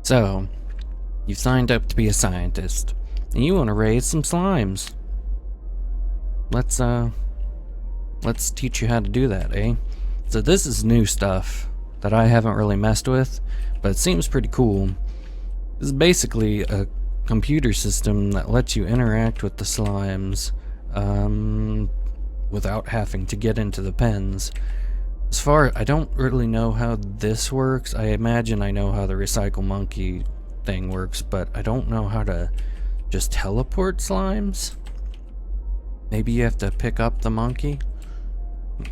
So, you've signed up to be a scientist, and you want to raise some slimes. Let's teach you how to do that, eh? So this is new stuff that I haven't really messed with, but it seems pretty cool. This is basically a computer system that lets you interact with the slimes without having to get into the pens. I don't really know how this works. I imagine I know how the recycle monkey thing works, but I don't know how to just teleport slimes. Maybe you have to pick up the monkey.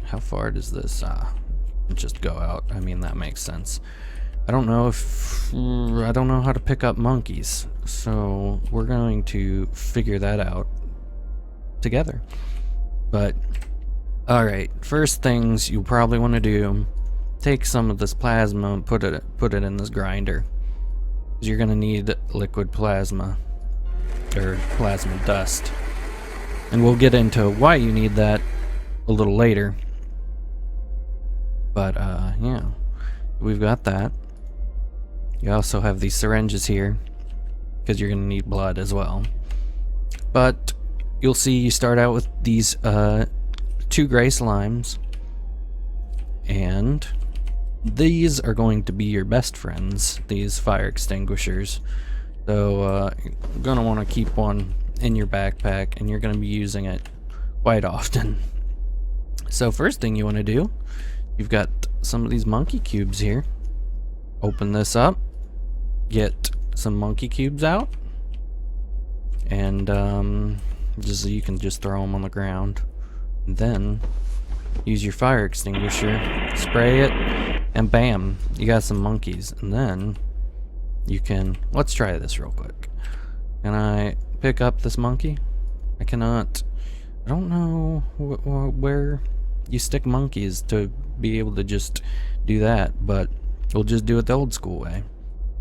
How far does this just go out? I mean, that makes sense. I don't know how to pick up monkeys, so we're going to figure that out together. But alright, first things you'll probably want to do, take some of this plasma and put it in this grinder. You're going to need liquid plasma, or plasma dust. And we'll get into why you need that a little later. But yeah, we've got that. You also have these syringes here, because you're going to need blood as well. But you'll see you start out with these 2 gray slimes, and these are going to be your best friends, these fire extinguishers. So you're going to want to keep one in your backpack, and you're going to be using it quite often. So first thing you want to do, you've got some of these monkey cubes here. Open this up, get some monkey cubes out, and you can just throw them on the ground. And then use your fire extinguisher, spray it, and bam, you got some monkeys. And then you can, let's try this real quick. Can I pick up this monkey? I cannot. I don't know where you stick monkeys to be able to just do that, but we'll just do it the old school way.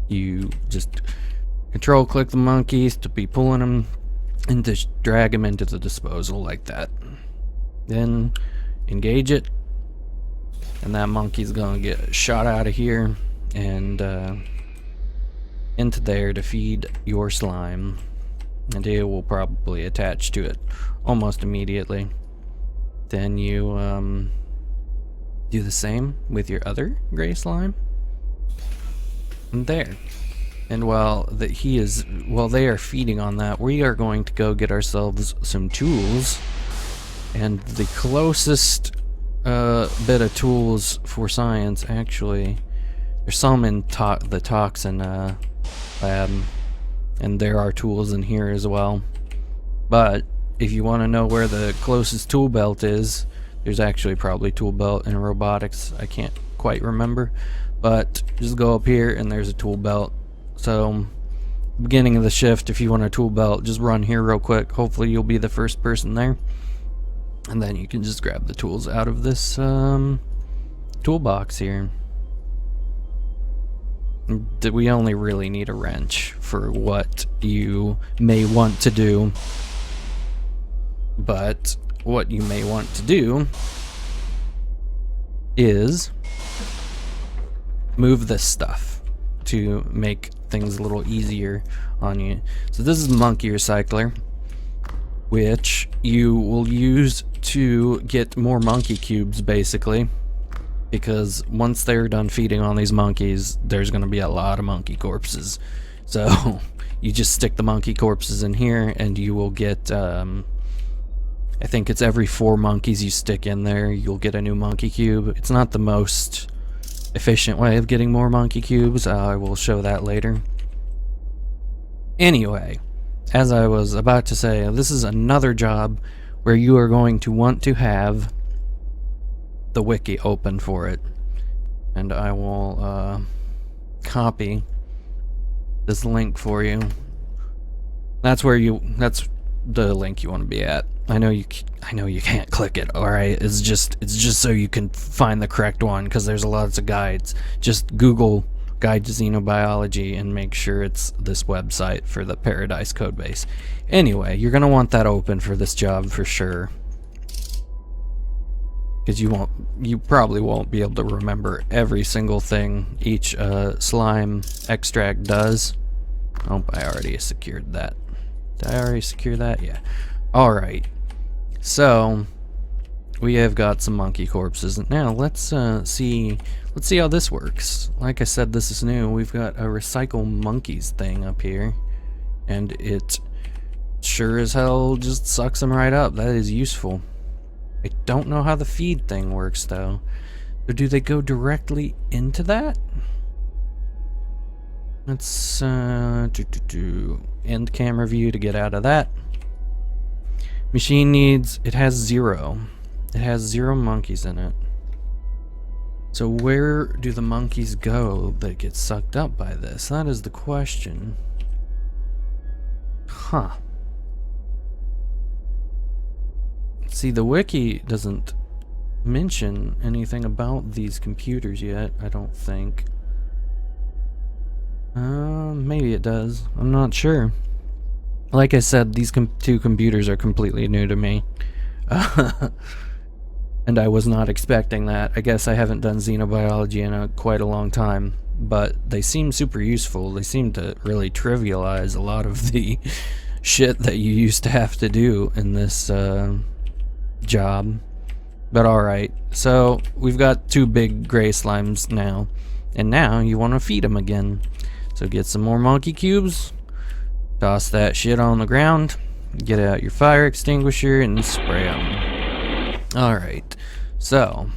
You just control click the monkeys to be pulling them and just drag them into the disposal like that. Then engage it, and that monkey's gonna get shot out of here and into there to feed your slime, and it will probably attach to it almost immediately. Then you do the same with your other gray slime, and there. And while they are feeding on that, we are going to go get ourselves some tools. And the closest bit of tools for science, actually, there's some in the toxin lab, and there are tools in here as well. But if you want to know where the closest tool belt is, there's actually probably tool belt in robotics. I can't quite remember, but just go up here and there's a tool belt. So beginning of the shift, if you want a tool belt, just run here real quick. Hopefully you'll be the first person there. And then you can just grab the tools out of this toolbox here. We only really need a wrench for what you may want to do. But what you may want to do is move this stuff to make things a little easier on you. So this is Monkey Recycler, which you will use to get more monkey cubes, basically, because once they're done feeding on these monkeys, there's going to be a lot of monkey corpses. So you just stick the monkey corpses in here, and you will get I think it's every 4 monkeys you stick in there, you'll get a new monkey cube. It's not the most efficient way of getting more monkey cubes. I will show that later. Anyway, as I was about to say, this is another job where you are going to want to have the wiki open for it. And I will copy this link for you. That's the link you want to be at. I know you can't click it, alright? It's just so you can find the correct one, because there's lots of guides. Just Google Guide to Xenobiology and make sure it's this website for the Paradise codebase. Anyway, you're going to want that open for this job for sure. because you probably won't be able to remember every single thing each slime extract does. Oh, I already secured that. Did I already secure that? Yeah. Alright. So, we have got some monkey corpses. Now, let's see how this works. Like I said, this is new. We've got a recycle monkeys thing up here. And it sure as hell just sucks them right up. That is useful. I don't know how the feed thing works, though. Or do they go directly into that? Let's end camera view to get out of that. Machine needs, it has 0. It has 0 monkeys in it. So where do the monkeys go that get sucked up by this? That is the question. Huh. See, the wiki doesn't mention anything about these computers yet, I don't think. Maybe it does. I'm not sure. Like I said, these two computers are completely new to me. And I was not expecting that. I guess I haven't done Xenobiology in quite a long time, but they seem super useful. They seem to really trivialize a lot of the shit that you used to have to do in this job. But alright, so we've got 2 big gray slimes now, and now you want to feed them again. So get some more monkey cubes, toss that shit on the ground, get out your fire extinguisher and spray them. Alright, so,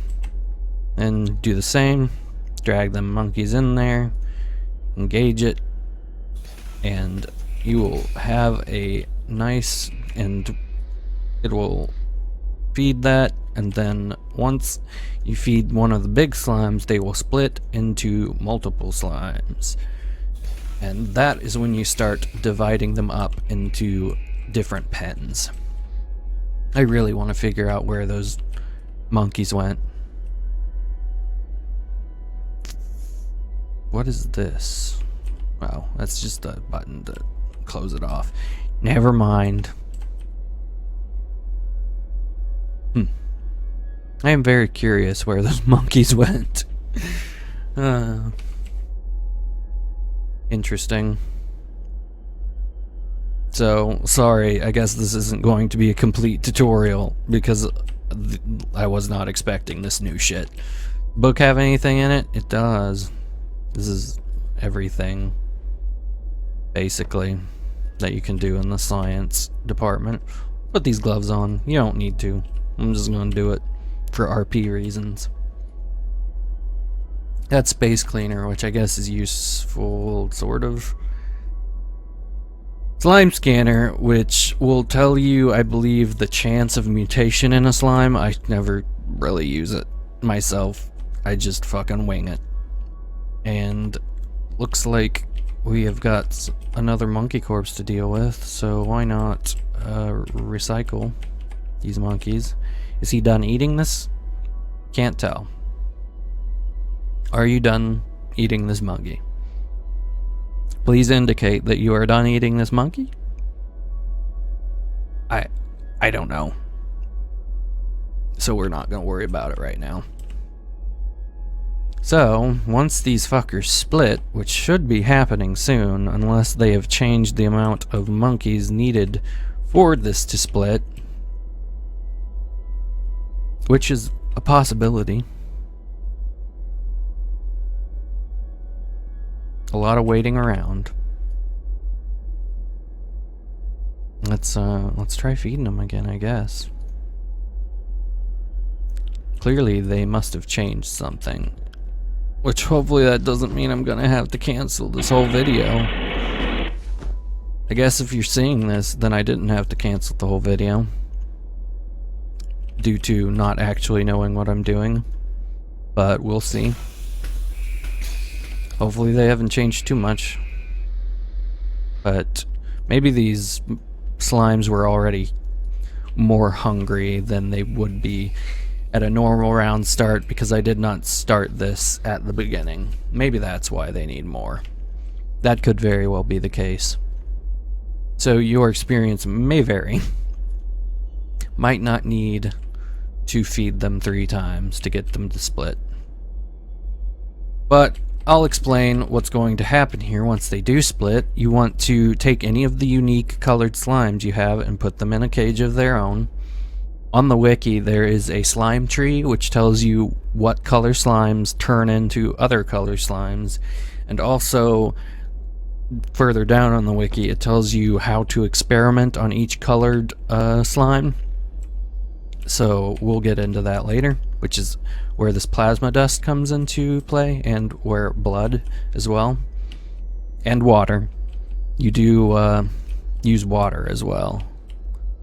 and do the same, drag them monkeys in there, engage it, and you will have a nice, and it will feed that, and then once you feed one of the big slimes, they will split into multiple slimes. And that is when you start dividing them up into different pens. I really want to figure out where those monkeys went. What is this? Wow, that's just a button to close it off. Never mind. I am very curious where those monkeys went. Interesting. So, sorry, I guess this isn't going to be a complete tutorial because I was not expecting this new shit. Book have anything in it? It does. This is everything, basically, that you can do in the science department. Put these gloves on. You don't need to. I'm just going to do it for RP reasons. That space cleaner, which I guess is useful, sort of. Slime scanner, which will tell you, I believe, the chance of mutation in a slime. I never really use it myself. I just fucking wing it. And looks like we have got another monkey corpse to deal with, so why not recycle these monkeys? Is he done eating this? Can't tell. Are you done eating this monkey? Please indicate that you are done eating this monkey. I don't know. So we're not going to worry about it right now. So, once these fuckers split, which should be happening soon, unless they have changed the amount of monkeys needed for this to split, which is a possibility. A lot of waiting around. Let's try feeding them again, I guess. Clearly they must have changed something. Which hopefully that doesn't mean I'm gonna have to cancel this whole video. I guess if you're seeing this, then I didn't have to cancel the whole video. Due to not actually knowing what I'm doing. But we'll see. Hopefully they haven't changed too much. But maybe these slimes were already more hungry than they would be at a normal round start because I did not start this at the beginning. Maybe that's why they need more. That could very well be the case. So your experience may vary. Might not need to feed them 3 times to get them to split. But I'll explain what's going to happen here once they do split. You want to take any of the unique colored slimes you have and put them in a cage of their own. On the wiki, there is a slime tree which tells you what color slimes turn into other color slimes, and also further down on the wiki it tells you how to experiment on each colored slime. So we'll get into that later, which is where this plasma dust comes into play, and where blood as well, and water. You do use water as well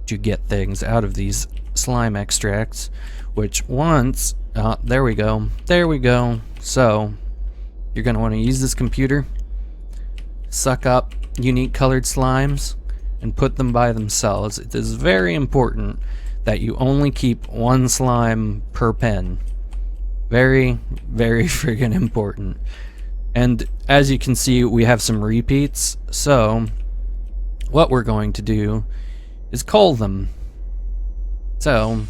to get things out of these slime extracts, which once there we go. So you're going to want to use this computer, suck up unique colored slimes and put them by themselves. It is very important that you only keep 1 slime per pen. Very, very friggin' important. And as you can see, we have some repeats, so what we're going to do is cull them. So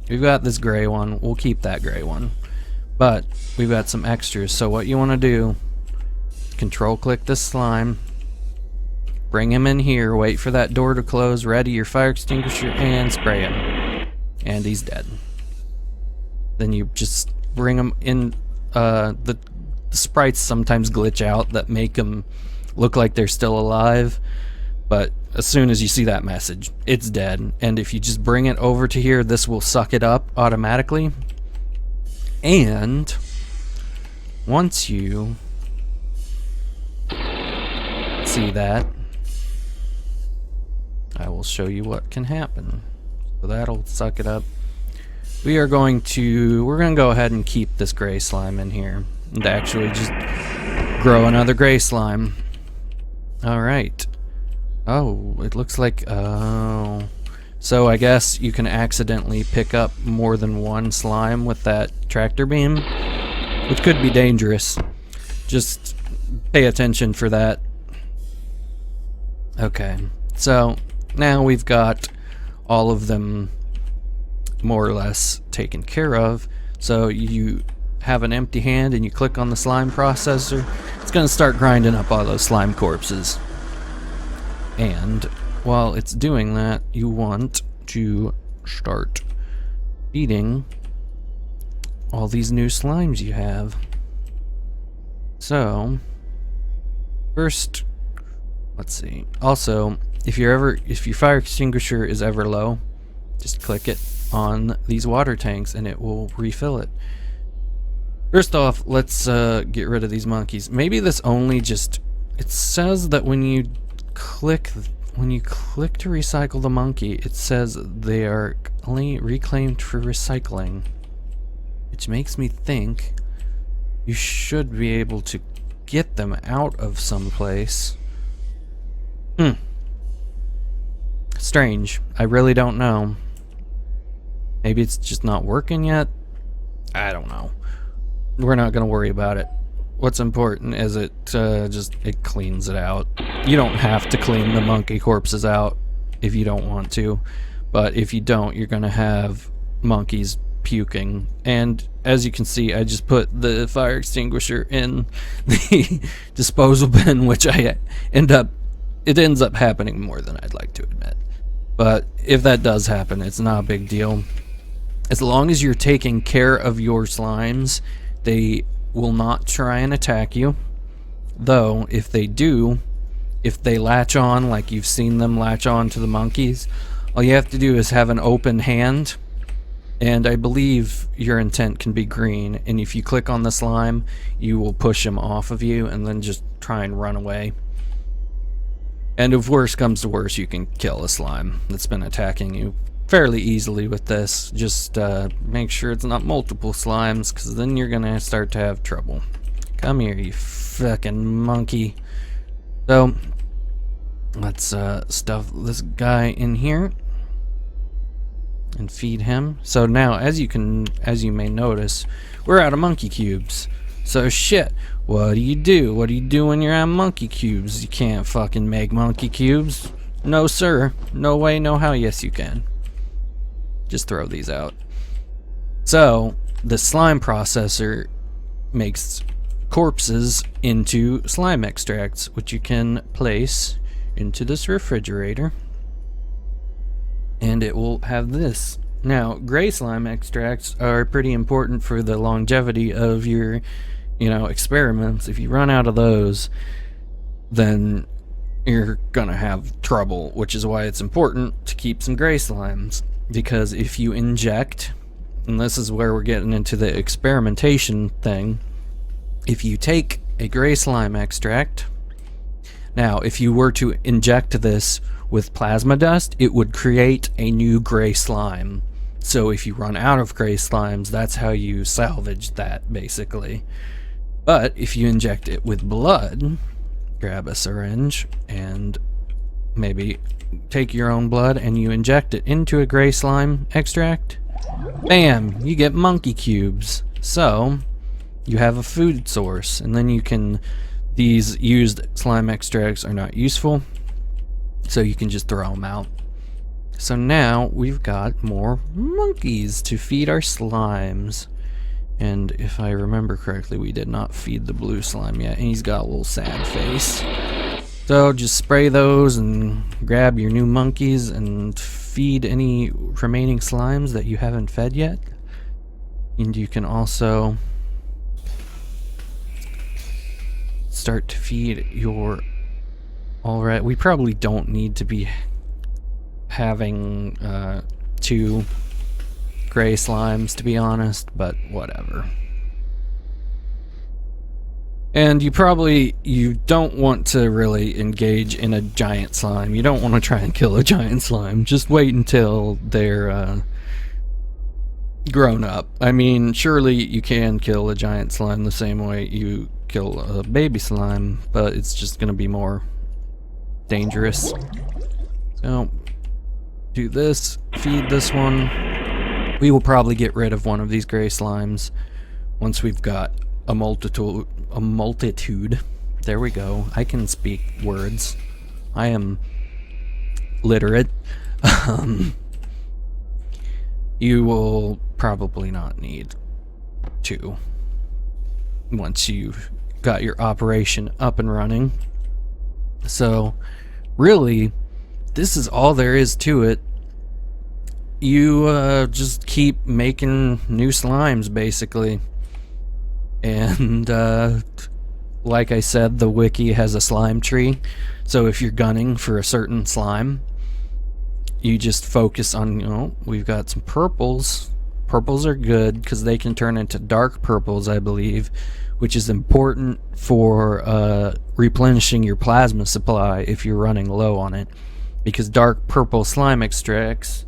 we've got this gray one, we'll keep that gray one, but we've got some extras. So what you want to do, control click this slime, bring him in here, wait for that door to close, ready your fire extinguisher, and spray him, and he's dead. Then you just bring him in. The sprites sometimes glitch out that make them look like they're still alive, but as soon as you see that message, it's dead. And if you just bring it over to here, this will suck it up automatically. And once you see that, I will show you what can happen. So that'll suck it up. We're going to go ahead and keep this gray slime in here and actually just grow another gray slime. Alright. Oh, it looks like, so I guess you can accidentally pick up more than 1 slime with that tractor beam, which could be dangerous. Just pay attention for that. Okay, so now we've got all of them more or less taken care of. So you have an empty hand and you click on the slime processor, it's going to start grinding up all those slime corpses. And while it's doing that, you want to start feeding all these new slimes you have. So first, let's see. Also, if your fire extinguisher is ever low, just click it on these water tanks and it will refill it. First off, let's get rid of these monkeys. Maybe this only just, it says that when you click to recycle the monkey, it says they are only reclaimed for recycling, which makes me think you should be able to get them out of some place. Strange. I really don't know. Maybe it's just not working yet. I don't know. We're not gonna worry about it. What's important is it cleans it out. You don't have to clean the monkey corpses out if you don't want to, but if you don't, you're gonna have monkeys puking. And as you can see, I just put the fire extinguisher in the disposal bin, which it ends up happening more than I'd like to admit. But if that does happen, it's not a big deal. As long as you're taking care of your slimes, they will not try and attack you. Though, if they do, if they latch on, like you've seen them latch on to the monkeys, all you have to do is have an open hand, and I believe your intent can be green, and if you click on the slime, you will push him off of you, and then just try and run away. And if worse comes to worse, you can kill a slime that's been attacking you fairly easily with this. Just make sure it's not multiple slimes, because then you're gonna start to have trouble. Come here, you fucking monkey. So let's stuff this guy in here and feed him. So now, as you may notice, we're out of monkey cubes. So shit, what do you do? What do you do when you're out of monkey cubes? You can't fucking make monkey cubes. No sir, no way, no how. Yes you can. just throw these out. So the slime processor makes corpses into slime extracts, which you can place into this refrigerator, and it will have this. Now, gray slime extracts are pretty important for the longevity of your, experiments. If you run out of those, then you're gonna have trouble, which is why it's important to keep some gray slimes. Because if you inject, and this is where we're getting into the experimentation thing, if you take a gray slime extract, now if you were to inject this with plasma dust, it would create a new gray slime. So if you run out of gray slimes, that's how you salvage that, basically. But if you inject it with blood, grab a syringe and maybe take your own blood and you inject it into a gray slime extract, bam, you get monkey cubes. So you have a food source, and then you can, these used slime extracts are not useful, so you can just throw them out. So now we've got more monkeys to feed our slimes. And if I remember correctly, we did not feed the blue slime yet, and he's got a little sad face. So just spray those and grab your new monkeys and feed any remaining slimes that you haven't fed yet. And you can also start to feed your... Alright, we probably don't need to be having 2 gray slimes, to be honest, but whatever. And you don't want to really engage in a giant slime. You don't want to try and kill a giant slime. Just wait until they're grown up. I mean, surely you can kill a giant slime the same way you kill a baby slime, but it's just going to be more dangerous. So do this, feed this one. We will probably get rid of one of these gray slimes once we've got a multitude. There we go. I can speak words. I am literate. You will probably not need 2 once you've got your operation up and running. So really, this is all there is to it. You just keep making new slimes, basically. And like I said, the wiki has a slime tree. So if you're gunning for a certain slime, you just focus on, we've got some purples. Purples are good because they can turn into dark purples, I believe, which is important for replenishing your plasma supply if you're running low on it. Because dark purple slime extracts,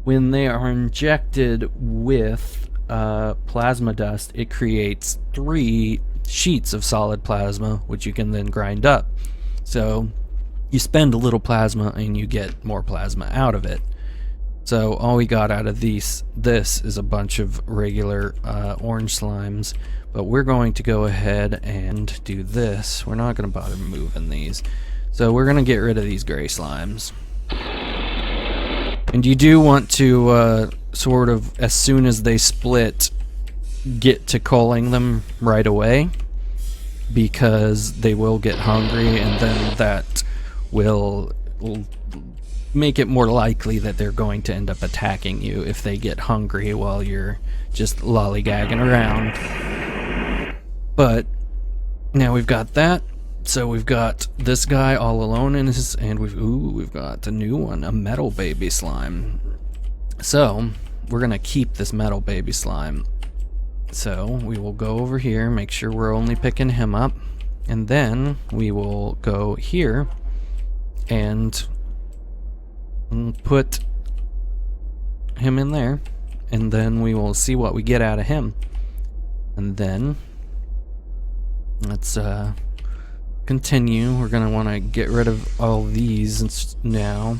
when they are injected with plasma dust, it creates 3 sheets of solid plasma, which you can then grind up. So you spend a little plasma and you get more plasma out of it. So all we got out of this is a bunch of regular orange slimes, but we're going to go ahead and do this. We're not going to bother moving these. So we're going to get rid of these gray slimes. And you do want to sort of, as soon as they split, get to culling them right away, because they will get hungry, and then that will make it more likely that they're going to end up attacking you if they get hungry while you're just lollygagging around. But now we've got that. So we've got this guy all alone in his, and we've got a new one, a metal baby slime. So we're gonna keep this metal baby slime. So we will go over here, make sure we're only picking him up, and then we will go here and put him in there, and then we will see what we get out of him. And then let's continue. We're gonna want to get rid of all these now.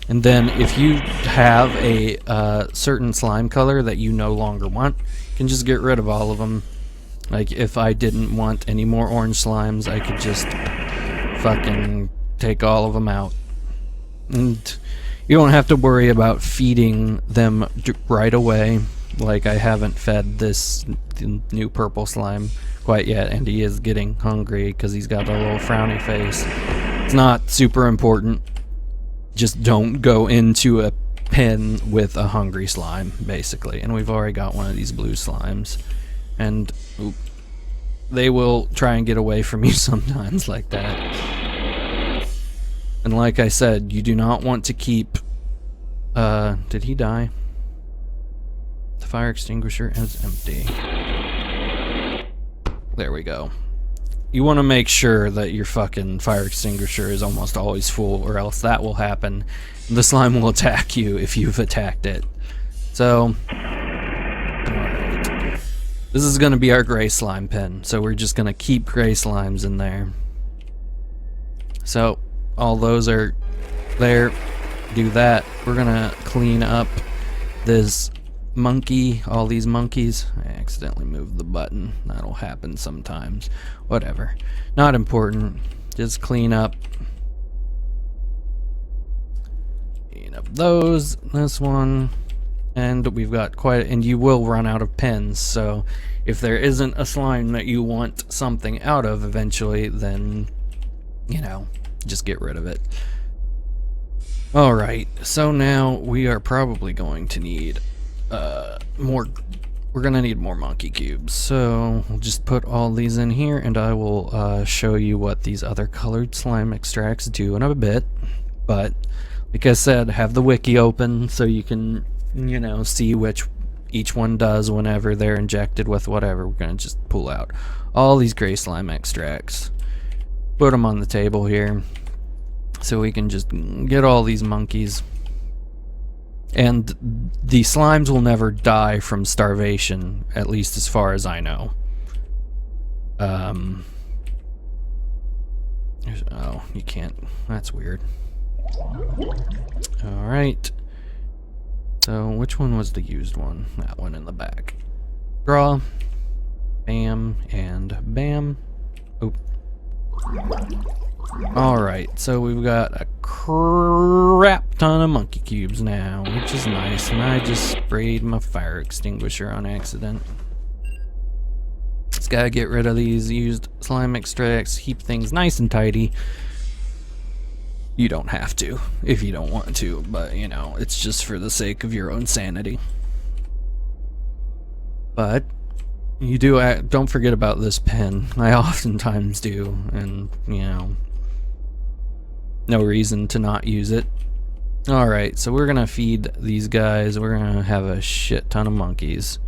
And then if you have a certain slime color that you no longer want, you can just get rid of all of them. Like if I didn't want any more orange slimes, I could just fucking take all of them out. And You don't have to worry about feeding them right away. Like, I haven't fed this new purple slime quite yet, and he is getting hungry because he's got a little frowny face. It's not super important. Just don't go into a pen with a hungry slime, basically. And we've already got one of these blue slimes. And they will try and get away from you sometimes like that. And like I said, you do not want to keep... did he die? The fire extinguisher is empty. There we go. You want to make sure that your fucking fire extinguisher is almost always full, or else that will happen. The slime will attack you if you've attacked it. So, alright. This is going to be our gray slime pen, so we're just going to keep gray slimes in there. So, all those are there. Do that. We're going to clean up this monkey, all these monkeys. I accidentally moved the button. That'll happen sometimes. Whatever. Not important. Just clean up those, this one, and we've got quite, and you will run out of pens, so if there isn't a slime that you want something out of eventually, then, you know, just get rid of it. Alright, so now we are probably going to need more, we're gonna need more monkey cubes, so we'll just put all these in here, and I will show you what these other colored slime extracts do in a bit. But like I said, have the wiki open so you can, you know, see which each one does whenever they're injected with whatever. We're gonna just pull out all these gray slime extracts, put them on the table here, so we can just get all these monkeys. And the slimes will never die from starvation, at least as far as I know. Oh, you can't. That's weird. Alright. So, which one was the used one? That one in the back. Draw. Bam. And bam. Oop. Alright, so we've got a crap ton of monkey cubes now, which is nice, and I just sprayed my fire extinguisher on accident. Just gotta get rid of these used slime extracts, keep things nice and tidy. You don't have to, if you don't want to, but, you know, it's just for the sake of your own sanity. But you do don't forget about this pen. I oftentimes do, and, you know, no reason to not use it. Alright, so we're gonna feed these guys. We're gonna have a shit ton of monkeys.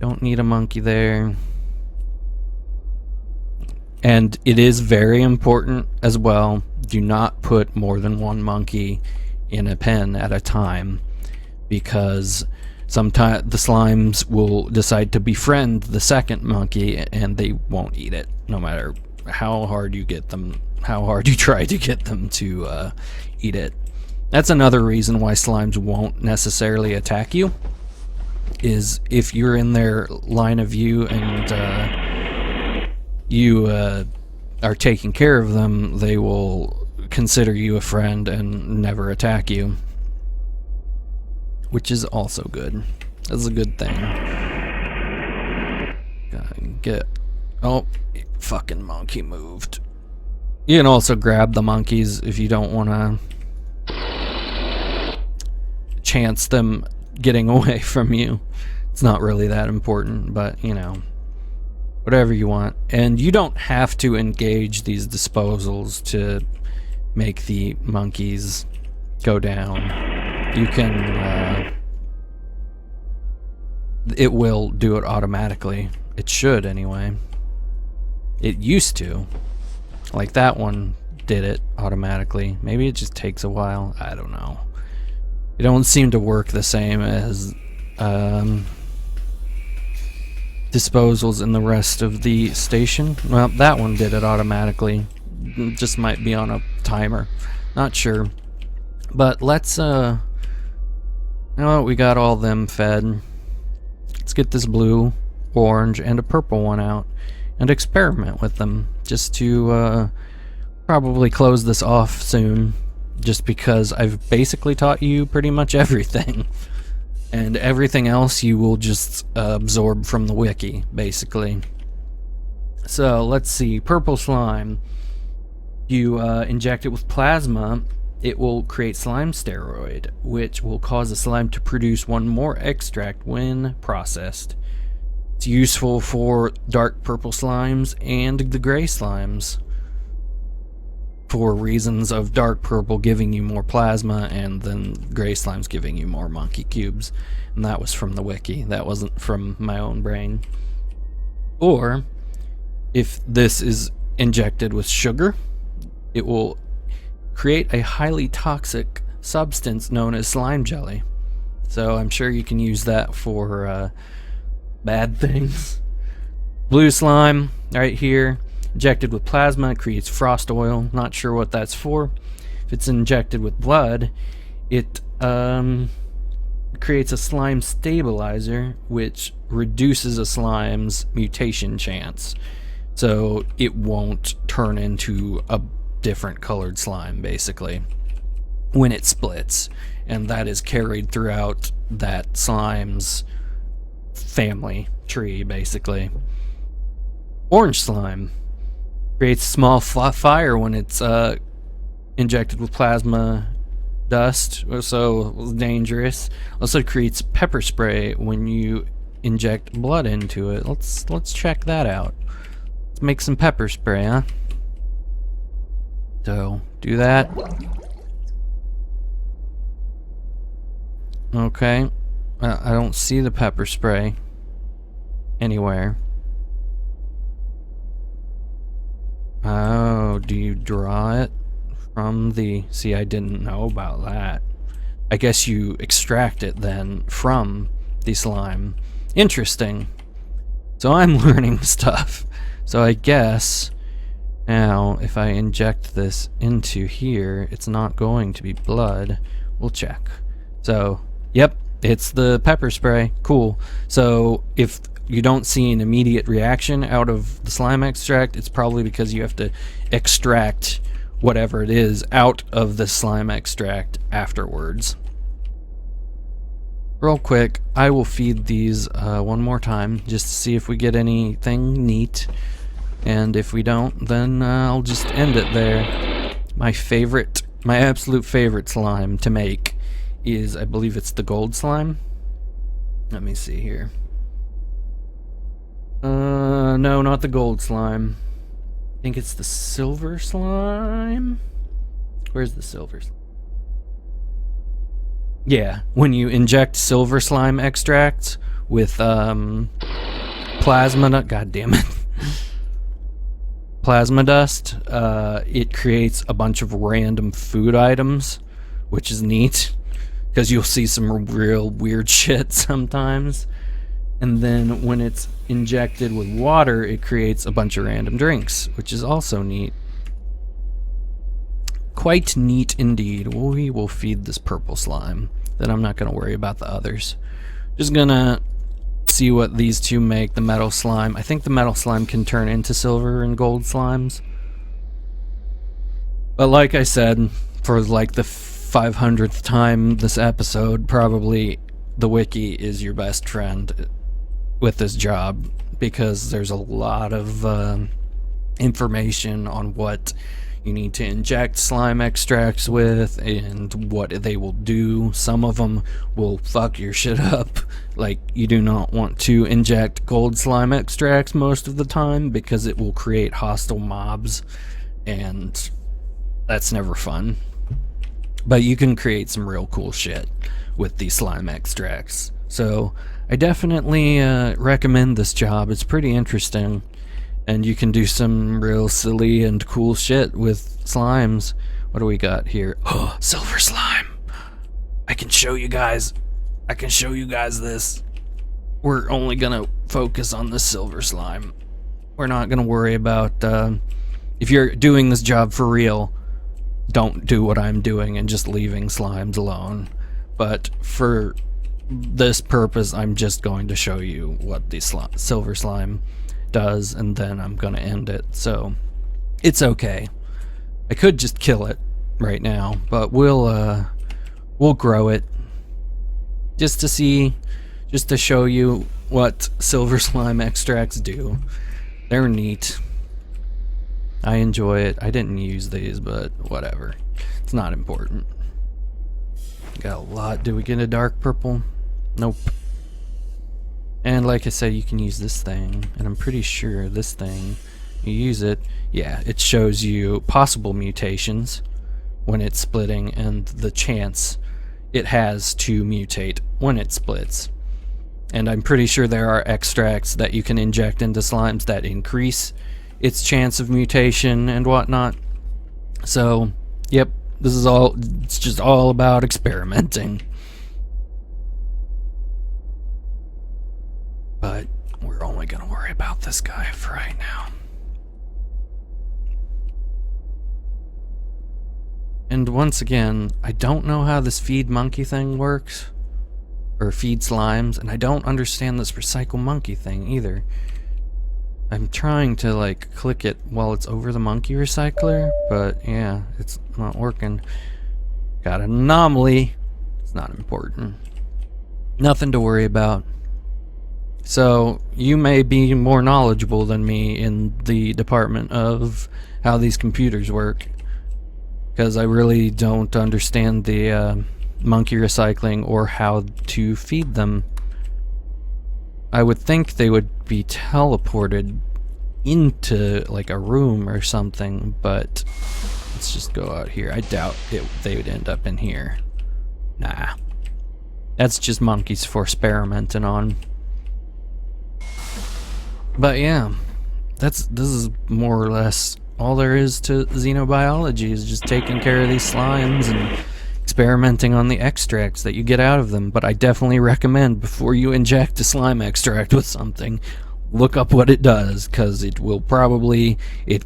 Don't need a monkey there. And it is very important as well, do not put more than one monkey in a pen at a time, because sometimes the slimes will decide to befriend the second monkey and they won't eat it, no matter how hard you get them, how hard you try to get them to eat it. That's another reason why slimes won't necessarily attack you, is if you're in their line of view and you are taking care of them, they will consider you a friend and never attack you, which is also good. That's a good thing. Gotta get... oh, fucking monkey moved. You can also grab the monkeys if you don't want to chance them getting away from you. It's not really that important, but, you know, whatever you want. And you don't have to engage these disposals to make the monkeys go down. You can, it will do it automatically. It should, anyway. It used to. Like that one did it automatically. Maybe it just takes a while. I don't know. It don't seem to work the same as disposals in the rest of the station. Well, that one did it automatically. It just might be on a timer. Not sure. But let's, you know what, we got all them fed. Let's get this blue, orange, and a purple one out and experiment with them, just to probably close this off soon just because I've basically taught you pretty much everything. And everything else you will just absorb from the wiki, basically. So let's see, purple slime. You inject it with plasma, it will create slime steroid, which will cause the slime to produce one more extract when processed. It's useful for dark purple slimes and the gray slimes, for reasons of dark purple giving you more plasma and then gray slimes giving you more monkey cubes. And that was from the wiki, that wasn't from my own brain. Or if this is injected with sugar, it will create a highly toxic substance known as slime jelly. So I'm sure you can use that for bad things. Blue slime, right here, injected with plasma, it creates frost oil. Not sure what that's for. If it's injected with blood, it creates a slime stabilizer, which reduces a slime's mutation chance. So it won't turn into a different colored slime, basically, when it splits. And that is carried throughout that slime's family tree, basically. Orange slime creates small fire when it's injected with plasma dust, so dangerous. Also creates pepper spray when you inject blood into it. Let's check that out. Let's make some pepper spray, huh? So do that. Okay, I don't see the pepper spray anywhere. Oh, do you draw it from the... See, I didn't know about that. I guess you extract it then from the slime. Interesting. So I'm learning stuff. So I guess now if I inject this into here, it's not going to be blood. We'll check. So, yep, it's the pepper spray. Cool. So if you don't see an immediate reaction out of the slime extract, it's probably because you have to extract whatever it is out of the slime extract afterwards. Real quick, I will feed these one more time just to see if we get anything neat, and if we don't, then I'll just end it there. My absolute favorite slime to make is, I believe it's the gold slime. Let me see here. No, not the gold slime. I think it's the silver slime. Where's the silver slime? Yeah, when you inject silver slime extracts with plasma, god damn it. Plasma dust, it creates a bunch of random food items, which is neat, because you'll see some real weird shit sometimes. And then when it's injected with water, it creates a bunch of random drinks, which is also neat. Quite neat indeed. We will feed this purple slime. Then I'm not going to worry about the others. Just going to see what these two make. The metal slime. I think the metal slime can turn into silver and gold slimes. But like I said, for like the 500th time this episode, probably the wiki is your best friend with this job, because there's a lot of information on what you need to inject slime extracts with and what they will do. Some of them will fuck your shit up. Like, you do not want to inject gold slime extracts most of the time because it will create hostile mobs, and that's never fun. But you can create some real cool shit with these slime extracts. So I definitely recommend this job. It's pretty interesting, and you can do some real silly and cool shit with slimes. What do we got here? Oh, silver slime. I can show you guys this. We're only gonna focus on the silver slime. We're not gonna worry about if you're doing this job for real, don't do what I'm doing and just leaving slimes alone. But for this purpose, I'm just going to show you what the silver slime does, and then I'm gonna end it. So it's okay. I could just kill it, right now, but we'll grow it just to see, just to show you what silver slime extracts do. They're neat. I enjoy it. I didn't use these, but whatever. It's not important. Got a lot. Do we get a dark purple? Nope. And like I said, you can use this thing, and I'm pretty sure this thing, you use it, yeah, it shows you possible mutations when it's splitting and the chance it has to mutate when it splits. And I'm pretty sure there are extracts that you can inject into slimes that increase its chance of mutation and whatnot. So, yep, this is all, it's just all about experimenting. But we're only gonna worry about this guy for right now. And once again, I don't know how this feed monkey thing works, or feed slimes, and I don't understand this recycle monkey thing either. I'm trying to like click it while it's over the monkey recycler, but yeah, it's not working. Got an anomaly. It's not important. Nothing to worry about. So you may be more knowledgeable than me in the department of how these computers work, because I really don't understand the monkey recycling or how to feed them. I would think they would be teleported into like a room or something, but let's just go out here. I doubt they would end up in here. Nah. That's just monkeys for experimenting on. But yeah, this is more or less all there is to xenobiology, is just taking care of these slimes and experimenting on the extracts that you get out of them. But I definitely recommend, before you inject a slime extract with something, look up what it does, because it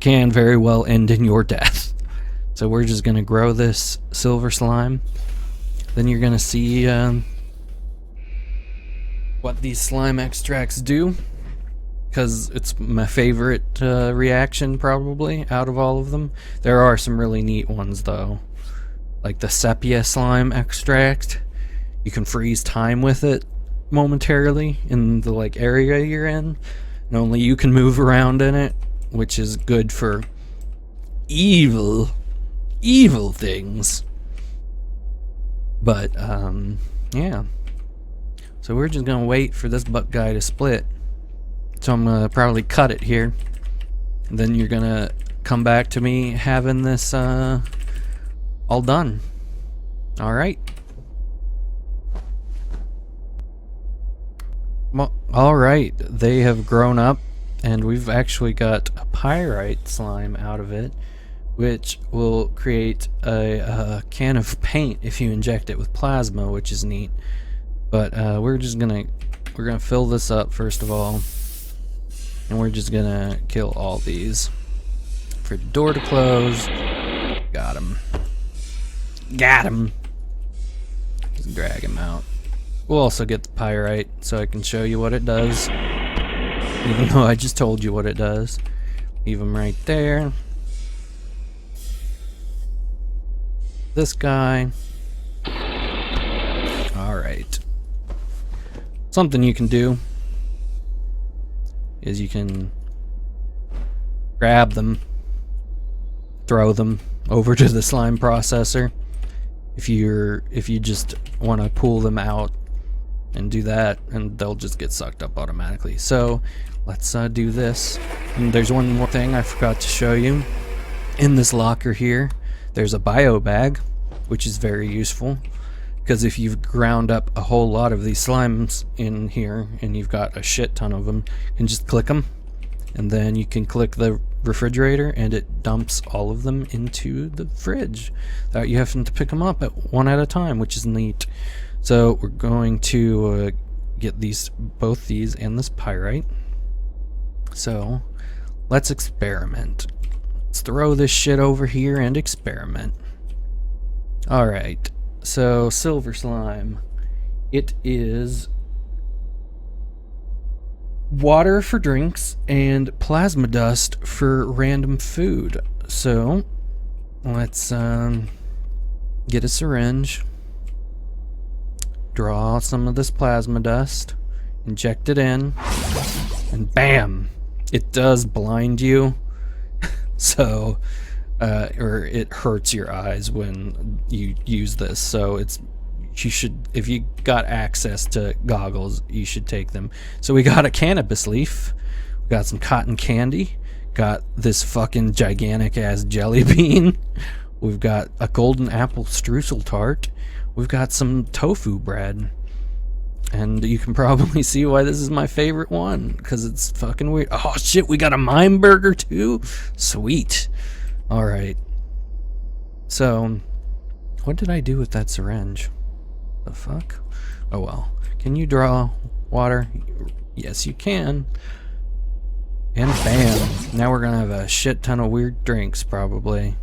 can very well end in your death. So we're just going to grow this silver slime. Then you're going to see what these slime extracts do, because it's my favorite reaction probably out of all of them. There are some really neat ones though, like the sepia slime extract. You can freeze time with it momentarily in the like area you're in, and only you can move around in it, which is good for evil things. But yeah, so we're just gonna wait for this butt guy to split. So I'm gonna probably cut it here, and then you're gonna come back to me having this all done. All right. Well, all right, they have grown up, and we've actually got a pyrite slime out of it, which will create a can of paint if you inject it with plasma, which is neat. But we're gonna fill this up first of all. And we're just gonna kill all these. For the door to close. Got him. Got him. Just drag him out. We'll also get the pyrite so I can show you what it does. Even though I just told you what it does. Leave him right there. This guy. Alright. Something you can do is you can grab them, throw them over to the slime processor if you just want to pull them out, and do that, and they'll just get sucked up automatically. So let's do this. And there's one more thing I forgot to show you. In this locker here, there's a bio bag, which is very useful, because if you've ground up a whole lot of these slimes in here and you've got a shit ton of them, you can just click them, and then you can click the refrigerator and it dumps all of them into the fridge without you having to pick them up one at a time, which is neat. So we're going to get both these and this pyrite. So let's experiment. Let's throw this shit over here and experiment. Alright, so silver slime. It is water for drinks and plasma dust for random food. So let's Get a syringe. Draw some of this plasma dust. Inject it in. And bam! It does blind you. So, or it hurts your eyes when you use this. So you should, if you got access to goggles, you should take them. So we got a cannabis leaf. We got some cotton candy. Got this fucking gigantic ass jelly bean. We've got a golden apple streusel tart. We've got some tofu bread. And you can probably see why this is my favorite one, because it's fucking weird. Oh shit, we got a mime burger too? Sweet. Alright. So, what did I do with that syringe? The fuck? Oh well. Can you draw water? Yes, you can. And bam. Now we're gonna have a shit ton of weird drinks, probably.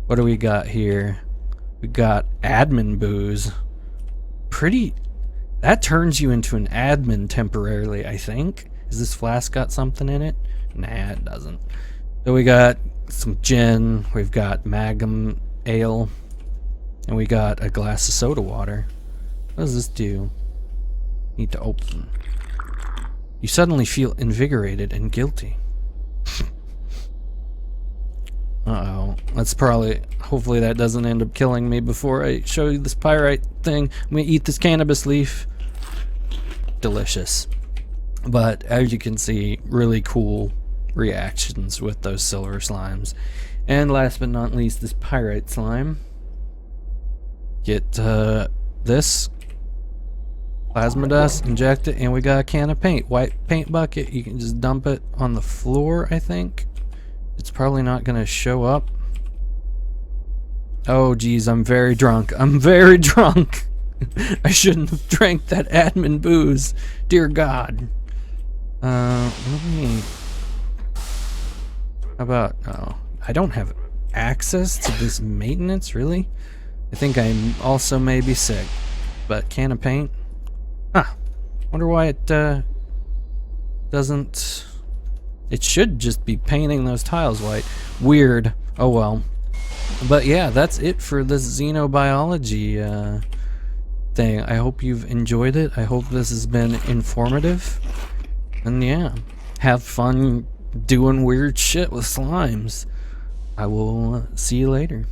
What do we got here? We got admin booze. Pretty... That turns you into an admin temporarily, I think. Is this flask got something in it? Nah, it doesn't. So we got some gin, we've got Magnum ale, and we got a glass of soda water. What does this do? Need to open. You suddenly feel invigorated and guilty. Uh-oh. That's probably... Hopefully that doesn't end up killing me before I show you this pyrite thing. I'm gonna eat this cannabis leaf. Delicious. But as you can see, really cool reactions with those silver slimes. And last but not least, this pyrite slime. Get this. Plasma dust, inject it, and we got a can of paint. White paint bucket. You can just dump it on the floor, I think. It's probably not gonna show up. Oh geez, I'm very drunk. I'm very drunk. I shouldn't have drank that admin booze. Dear God. Let me... How about... Oh, I don't have access to this maintenance, really? I think I also may be sick. But can of paint? Huh. Wonder why it doesn't... It should just be painting those tiles white. Weird. Oh well. But yeah, that's it for this Xenobiology thing. I hope you've enjoyed it. I hope this has been informative. And yeah, have fun doing weird shit with slimes. I will see you later.